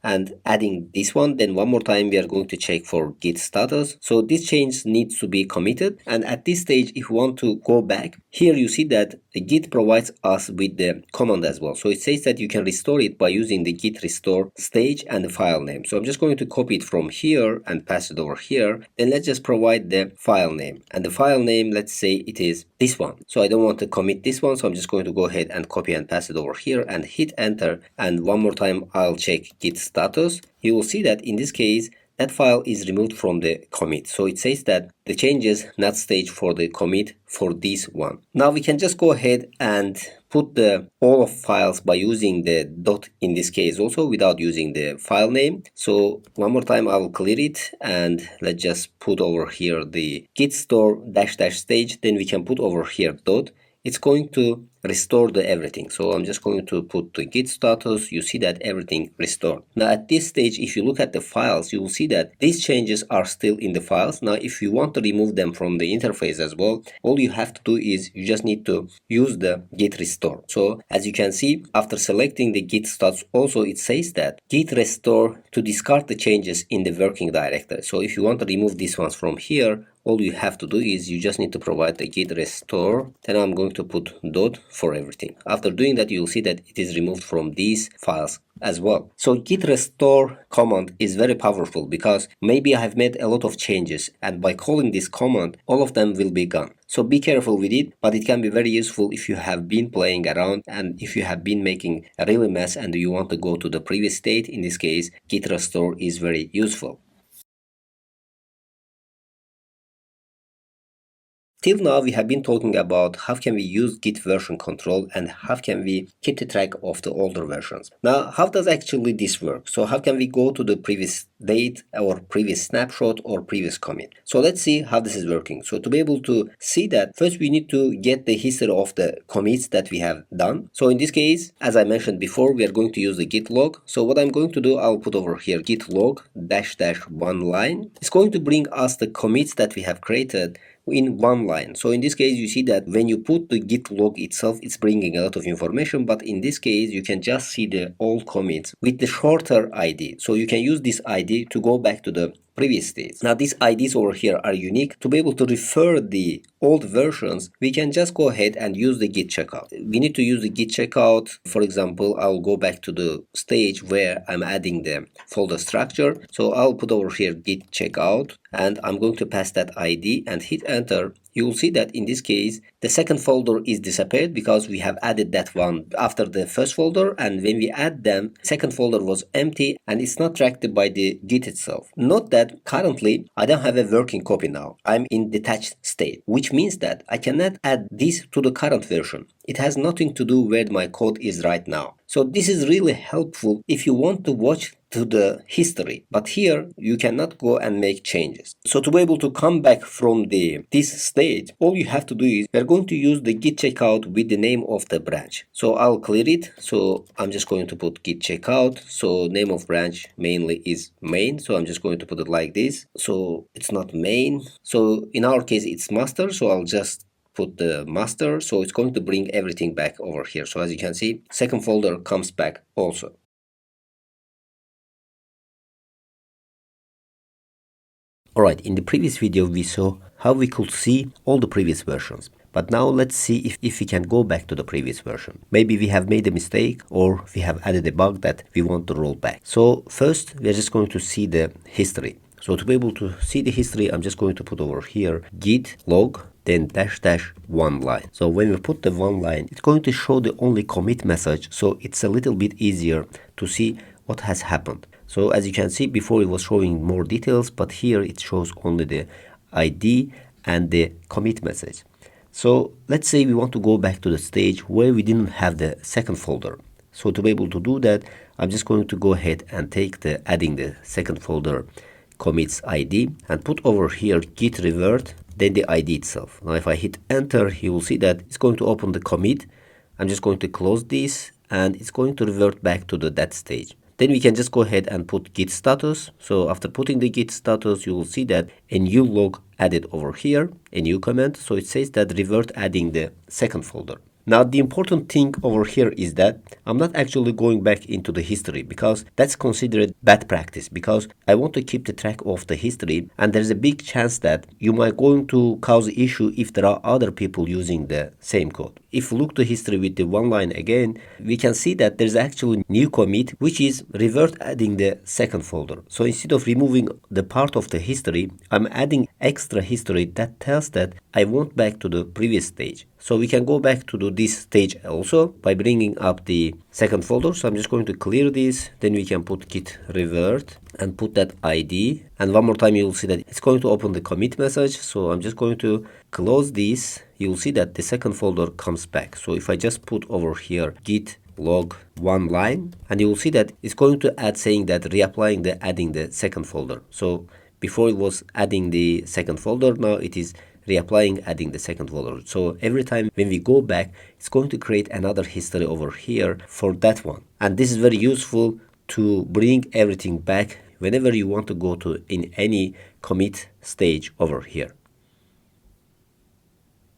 A: and adding this one. Then one more time we are going to check for Git status. So this change needs to be committed, and at this stage if we want to go back, here you see that Git provides us with the command as well. So it says that you can restore it by using the git restore stage and the file name. So I'm just going to copy it from here and pass it over here. Then let's just provide the file name, and the file name, let's say it is this one. So I don't want to commit this one, so I'm just going to go ahead and copy and pass it over here and hit enter. And one more time I'll check Git status. You will see that in this case that file is removed from the commit. So it says that the changes not staged for the commit for this one. Now we can just go ahead and put the all of files by using the dot in this case also without using the file name. So one more time I will clear it, and let's just put over here the git store -- stage. Then we can put over here dot. It's going to restore the everything. So I'm just going to put the git status. You see that everything restored. Now at this stage, if you look at the files, you will see that these changes are still in the files. Now if you want to remove them from the interface as well, all you have to do is you just need to use the git restore. So as you can see, after selecting the git status, also it says that git restore to discard the changes in the working directory. So if you want to remove these ones from here, all you have to do is you just need to provide the git restore. Then I'm going to put dot for everything. After doing that, you'll see that it is removed from these files as well. So git restore command is very powerful because maybe I have made a lot of changes, and by calling this command, all of them will be gone. So be careful with it, but it can be very useful if you have been playing around and if you have been making a really mess and you want to go to the previous state. In this case, git restore is very useful. Till now, we have been talking about how can we use Git version control and how can we keep the track of the older versions. Now, how does actually this work? So how can we go to the previous date or previous snapshot or previous commit? So let's see how this is working. So to be able to see that, first we need to get the history of the commits that we have done. So in this case, as I mentioned before, we are going to use the git log. So what I'm going to do, I'll put over here git log -- one line. It's going to bring us the commits that we have created in one line. So in this case, you see that when you put the git log itself, it's bringing a lot of information, but in this case you can just see the old commits with the shorter ID. So you can use this ID to go back to the previous states. Now these IDs over here are unique. To be able to refer the old versions, we can just go ahead and use the git checkout. We need to use the git checkout. For example, I'll go back to the stage where I'm adding the folder structure. So I'll put over here git checkout, and I'm going to pass that ID and hit enter. You will see that in this case, the second folder is disappeared because we have added that one after the first folder, and when we add them, second folder was empty and it's not tracked by the Git itself. Note that currently I don't have a working copy now. I'm in detached state, which means that I cannot add this to the current version. It has nothing to do where my code is right now. So this is really helpful if you want to watch to the history, but here you cannot go and make changes. So to be able to come back from this stage, all you have to do is we're going to use the git checkout with the name of the branch. So I'll clear it. So I'm just going to put git checkout. So name of branch mainly is main. So I'm just going to put it like this. So it's not main. So in our case, it's master. So I'll just put the master. So it's going to bring everything back over here. So as you can see, second folder comes back also. Alright, in the previous video we saw how we could see all the previous versions. But now let's see if we can go back to the previous version. Maybe we have made a mistake or we have added a bug that we want to roll back. So first we're just going to see the history. So to be able to see the history, I'm just going to put over here git log, then --one line. So when we put the one line, it's going to show the only commit message. So it's a little bit easier to see what has happened. So as you can see, before it was showing more details, but here it shows only the ID and the commit message. So let's say we want to go back to the stage where we didn't have the second folder. So to be able to do that, I'm just going to go ahead and take the adding the second folder commits ID and put over here git revert, then the ID itself. Now if I hit enter, you will see that it's going to open the commit. I'm just going to close this and it's going to revert back to that stage. Then we can just go ahead and put git status. So after putting the git status, you will see that a new log added over here, a new comment. So it says that revert adding the second folder. Now the important thing over here is that I'm not actually going back into the history because that's considered bad practice, because I want to keep the track of the history, and there's a big chance that you might going to cause issue if there are other people using the same code. If we look to history with the one line again, we can see that there's actually new commit, which is revert adding the second folder. So instead of removing the part of the history, I'm adding extra history that tells that I went back to the previous stage. So we can go back to this stage also by bringing up the second folder. So I'm just going to clear this. Then we can put git revert and put that ID. And one more time, you will see that it's going to open the commit message. So I'm just going to close this. You will see that the second folder comes back. So if I just put over here git log one line, and you will see that it's going to add saying that reapplying the adding the second folder. So before it was adding the second folder, now it is reapplying adding the second folder. So every time when we go back, it's going to create another history over here for that one. And this is very useful to bring everything back whenever you want to go to in any commit stage over here.